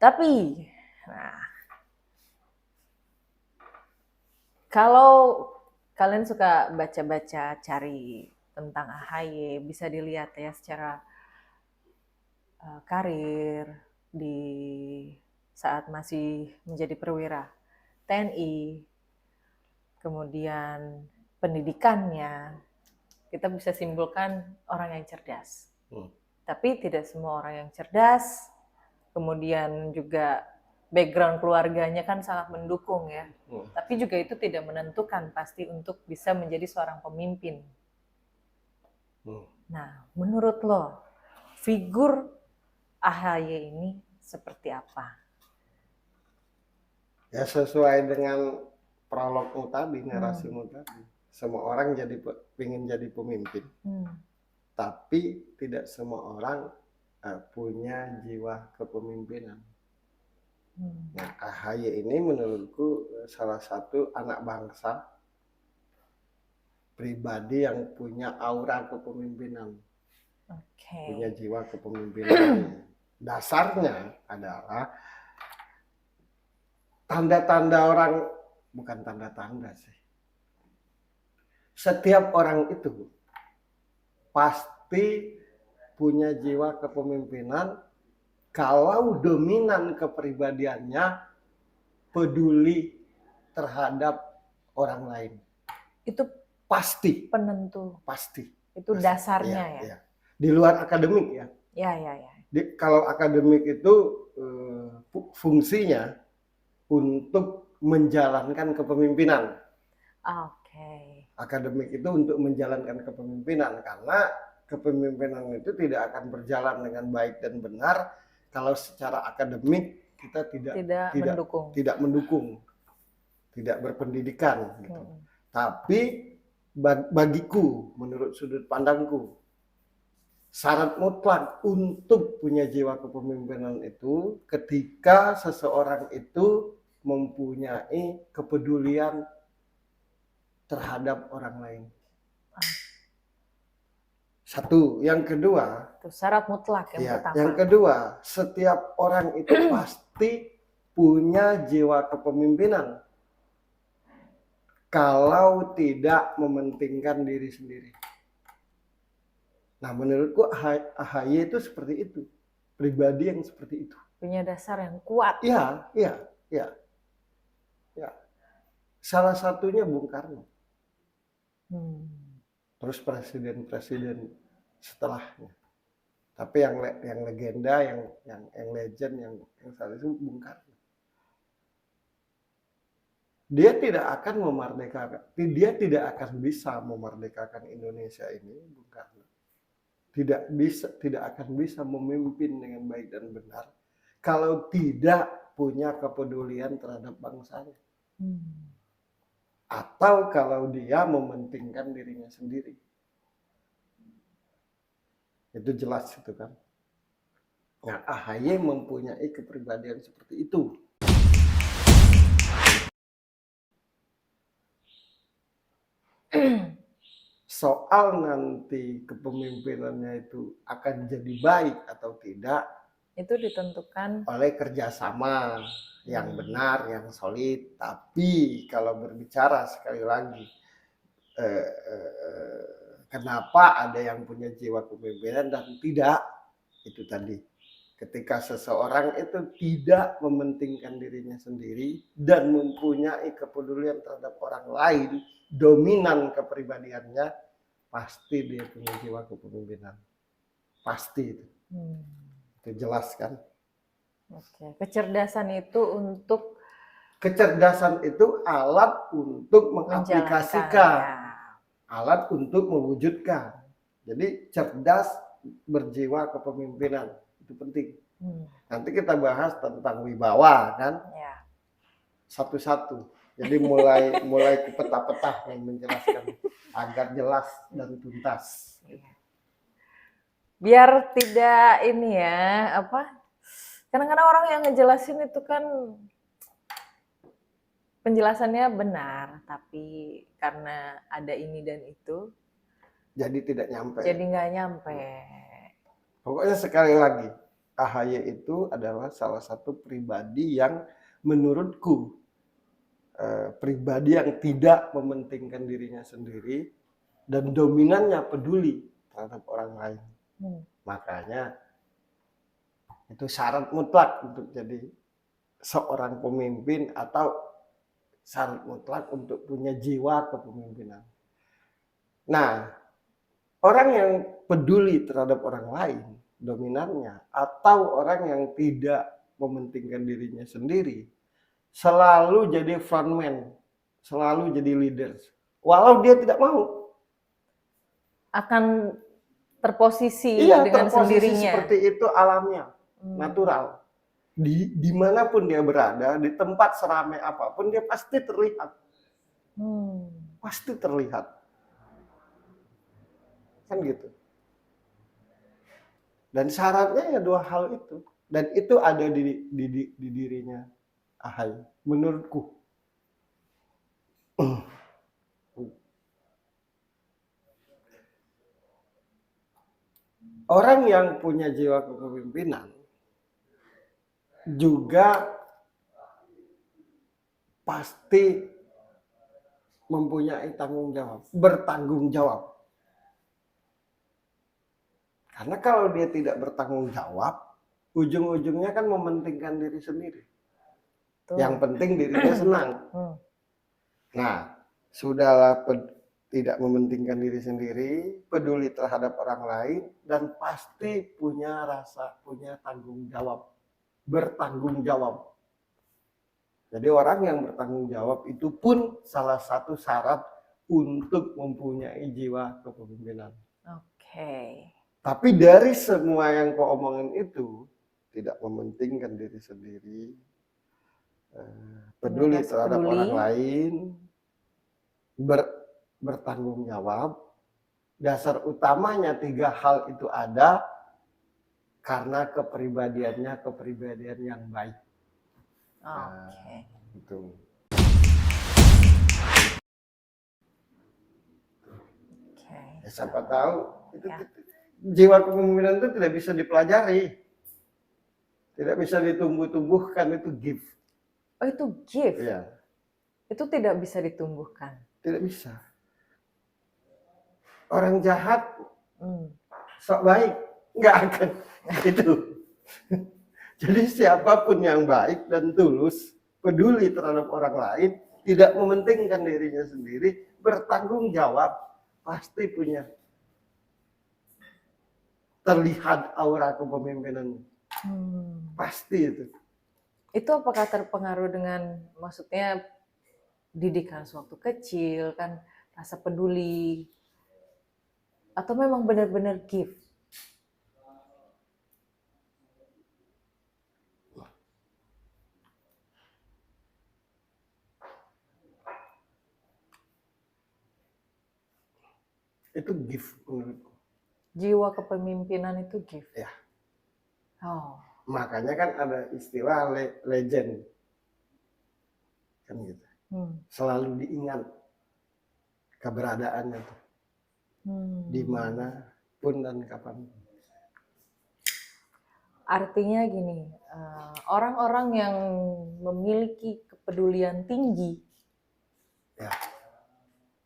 Tapi, nah, kalau kalian suka baca-baca, cari tentang AHY, bisa dilihat ya secara karir di saat masih menjadi perwira TNI, kemudian pendidikannya, kita bisa simpulkan orang yang cerdas. Tapi tidak semua orang yang cerdas, kemudian juga background keluarganya kan sangat mendukung ya. Tapi juga itu tidak menentukan pasti untuk bisa menjadi seorang pemimpin. Nah, menurut lo, figur AHY ini seperti apa? Ya sesuai dengan prologmu tadi, narasimu tadi. Semua orang ingin jadi pemimpin. Tapi tidak semua orang punya jiwa kepemimpinan. Nah, AHY ini menurutku salah satu anak bangsa pribadi yang punya aura kepemimpinan. Punya jiwa kepemimpinan. Dasarnya adalah tanda-tanda orang, bukan tanda-tanda sih. Setiap orang itu pasti punya jiwa kepemimpinan kalau dominan kepribadiannya peduli terhadap orang lain. Itu pasti penentu. Pasti. Itu dasarnya ya. Ya. Di luar akademik ya. Ya. Kalau akademik itu fungsinya untuk menjalankan kepemimpinan. Akademik itu untuk menjalankan kepemimpinan, karena kepemimpinan itu tidak akan berjalan dengan baik dan benar kalau secara akademik kita tidak mendukung, tidak berpendidikan gitu. Tapi bagiku, menurut sudut pandangku, syarat mutlak untuk punya jiwa kepemimpinan itu ketika seseorang itu mempunyai kepedulian terhadap orang lain. Satu, yang kedua, itu syarat mutlak yang pertama. Yang kedua, setiap orang itu pasti punya jiwa kepemimpinan kalau tidak mementingkan diri sendiri. Nah, menurutku AHY itu seperti itu, pribadi yang seperti itu. Punya dasar yang kuat. Iya. Salah satunya Bung Karno. Terus presiden-presiden setelahnya. Tapi yang legenda, yang legend, yang salah itu Bung Karno. Dia tidak akan bisa memerdekakan Indonesia ini, Bung Karno. Tidak akan bisa memimpin dengan baik dan benar kalau tidak punya kepedulian terhadap bangsanya. Atau kalau dia mementingkan dirinya sendiri. Itu jelas itu kan. Nah, AHY mempunyai kepribadian seperti itu. Soal nanti kepemimpinannya itu akan jadi baik atau tidak, itu ditentukan oleh kerjasama yang benar, yang solid. Tapi kalau berbicara sekali lagi, kenapa ada yang punya jiwa kepemimpinan dan tidak, itu tadi. Ketika seseorang itu tidak mementingkan dirinya sendiri dan mempunyai kepedulian terhadap orang lain, dominan kepribadiannya, pasti dia punya jiwa kepemimpinan. Pasti itu. Itu jelas kan? Kecerdasan itu alat untuk mengaplikasikan, alat untuk mewujudkan. Jadi cerdas berjiwa kepemimpinan itu penting. Nanti kita bahas tentang wibawa kan? Satu-satu. Jadi mulai ke peta-peta yang menjelaskan agar jelas dan tuntas. Biar tidak ini ya, kadang-kadang orang yang ngejelasin itu kan penjelasannya benar, tapi karena ada ini dan itu, jadi tidak nyampe. Jadi nggak nyampe. Pokoknya sekali lagi, AHY itu adalah salah satu pribadi yang menurutku pribadi yang tidak mementingkan dirinya sendiri dan dominannya peduli terhadap orang lain. Makanya itu syarat mutlak untuk jadi seorang pemimpin atau syarat mutlak untuk punya jiwa kepemimpinan. Nah, orang yang peduli terhadap orang lain, dominannya, atau orang yang tidak mementingkan dirinya sendiri, selalu jadi frontman, selalu jadi leader. Walau dia tidak mau. Akan terposisi Iya, dengan terposisi sendirinya. seperti itu alamnya, natural. Dimanapun dia berada, di tempat seramai apapun, dia pasti terlihat. Pasti terlihat. Kan gitu. Dan syaratnya ya dua hal itu. Dan itu ada di dirinya AHY, menurutku. Orang yang punya jiwa kepemimpinan juga pasti mempunyai tanggung jawab, bertanggung jawab. Karena kalau dia tidak bertanggung jawab, ujung-ujungnya kan mementingkan diri sendiri. Tuh. Yang penting dirinya senang. Nah, sudahlah tidak mementingkan diri sendiri, peduli terhadap orang lain, dan pasti punya tanggung jawab. Bertanggung jawab. Jadi orang yang bertanggung jawab itu pun salah satu syarat untuk mempunyai jiwa kepemimpinan. Oke. Tapi dari semua yang kau omongin itu, tidak mementingkan diri sendiri, peduli terhadap orang lain, bertanggung jawab, dasar utamanya 3 hal itu ada karena kepribadian yang baik. Oke. Gitu. Ya, siapa tahu itu jiwa kepemimpinan itu tidak bisa dipelajari, tidak bisa ditumbuh-tumbuhkan, itu gift. Oh, itu gift. Iya. Itu tidak bisa ditumbuhkan. Tidak bisa. Orang jahat, sok baik, nggak akan itu. Jadi siapapun yang baik dan tulus, peduli terhadap orang lain, tidak mementingkan dirinya sendiri, bertanggung jawab, pasti punya terlihat aura kepemimpinan. Pasti itu. Itu apakah terpengaruh dengan, maksudnya didikan sewaktu kecil, kan rasa peduli, atau memang benar-benar gift? Itu gift menurutku. Jiwa kepemimpinan itu gift? Ya. Oh. Makanya kan ada istilah legend. Kan gitu. Selalu diingat keberadaannya tuh. Dimanapun dan kapan. Artinya gini, orang-orang yang memiliki kepedulian tinggi, ya,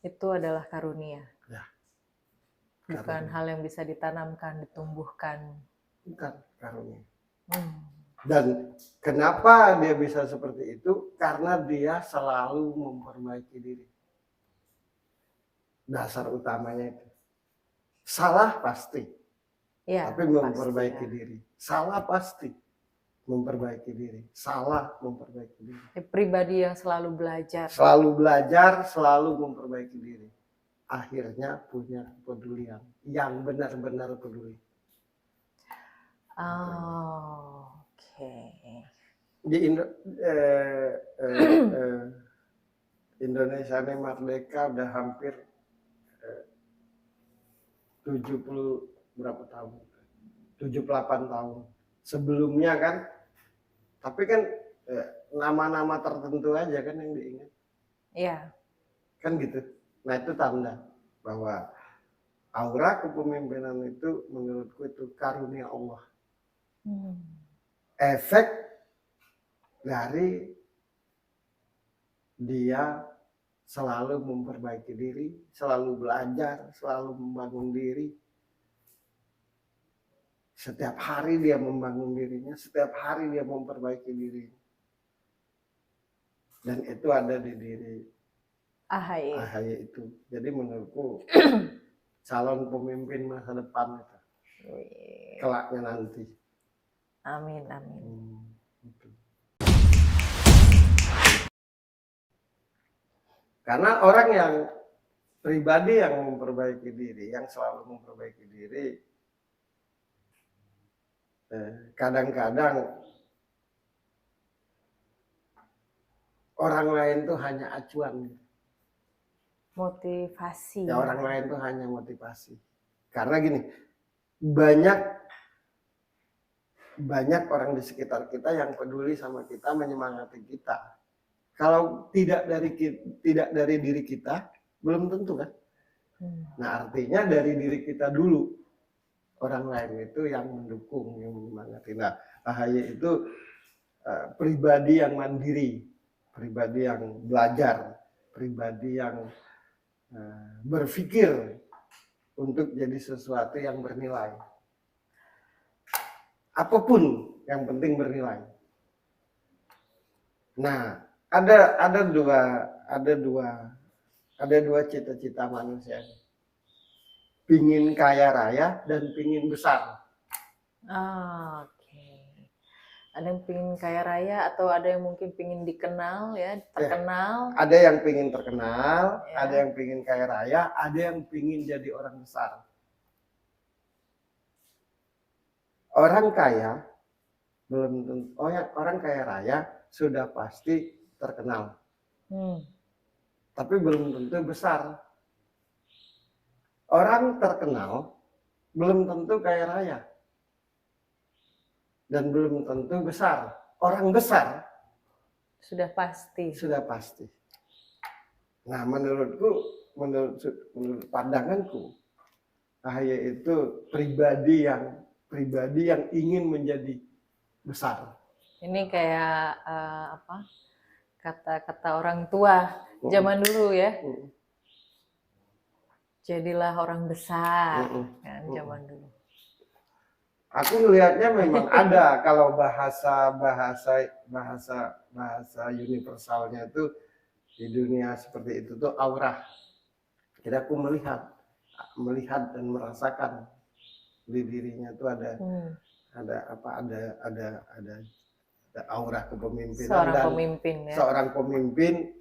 itu adalah karunia. Ya. Bukan hal yang bisa ditanamkan, ditumbuhkan. Bukan karunia. Dan kenapa dia bisa seperti itu? Karena dia selalu memperbaiki diri. Dasar utamanya itu. Salah pasti. Ya, tapi memperbaiki diri. Salah pasti. Memperbaiki diri. Salah memperbaiki diri. Pribadi yang selalu belajar. Selalu belajar, selalu memperbaiki diri. Akhirnya punya kepedulian. Yang benar-benar peduli. Oh, oke. Di Indonesia ini merdeka udah hampir 70 berapa tahun? 78 tahun. Sebelumnya kan, tapi kan nama-nama tertentu aja kan yang diingat. Iya. Kan gitu. Nah itu tanda bahwa aura kepemimpinan itu menurutku itu karunia Allah. Efek dari dia selalu memperbaiki diri, selalu belajar, selalu membangun diri. Setiap hari dia membangun dirinya, setiap hari dia memperbaiki dirinya. Dan itu ada di diri AHY itu. Jadi menurutku calon pemimpin masa depan itu. Kelaknya nanti. Amin, amin. Karena orang yang pribadi yang memperbaiki diri, yang selalu memperbaiki diri, kadang-kadang orang lain tuh hanya acuan. Motivasi. Ya, orang lain tuh hanya motivasi. Karena gini, banyak orang di sekitar kita yang peduli sama kita, menyemangati kita. Kalau tidak dari diri kita, belum tentu kan. Nah, artinya dari diri kita dulu. Orang lain itu yang mendukung, yang menyemangati. Nah, AHY itu pribadi yang mandiri, pribadi yang belajar, pribadi yang berpikir untuk jadi sesuatu yang bernilai. Apapun yang penting bernilai. Nah, ada dua cita-cita manusia. Pingin kaya raya dan pingin besar. Oke. Ada yang pingin kaya raya atau ada yang mungkin pingin dikenal ya, terkenal. Ada yang pingin terkenal, ada yang pingin kaya raya, ada yang pingin jadi orang besar. Orang kaya belum tentu, orang kaya raya sudah pasti terkenal. Tapi belum tentu besar. Orang terkenal belum tentu kaya raya. Dan belum tentu besar. Orang besar sudah pasti. Sudah pasti. Nah, menurut pandanganku, AHY itu pribadi yang ingin menjadi besar. Ini kayak kata-kata orang tua zaman dulu ya. Jadilah orang besar kan zaman dulu. Aku melihatnya memang ada kalau bahasa universalnya itu di dunia seperti itu tuh aura. Jadi aku melihat dan merasakan di dirinya tuh ada aura kepemimpinan seorang pemimpin,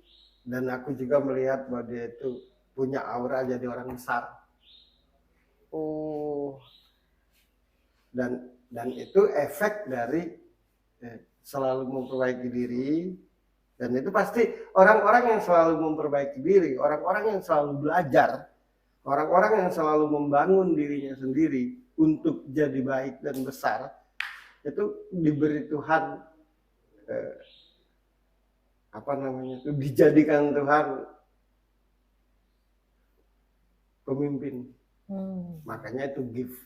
dan aku juga melihat bahwa dia itu punya aura jadi orang besar. Dan itu efek dari selalu memperbaiki diri, dan itu pasti orang-orang yang selalu memperbaiki diri, orang-orang yang selalu belajar, orang-orang yang selalu membangun dirinya sendiri untuk jadi baik dan besar, itu diberi Tuhan dijadikan Tuhan pemimpin. Makanya itu gift.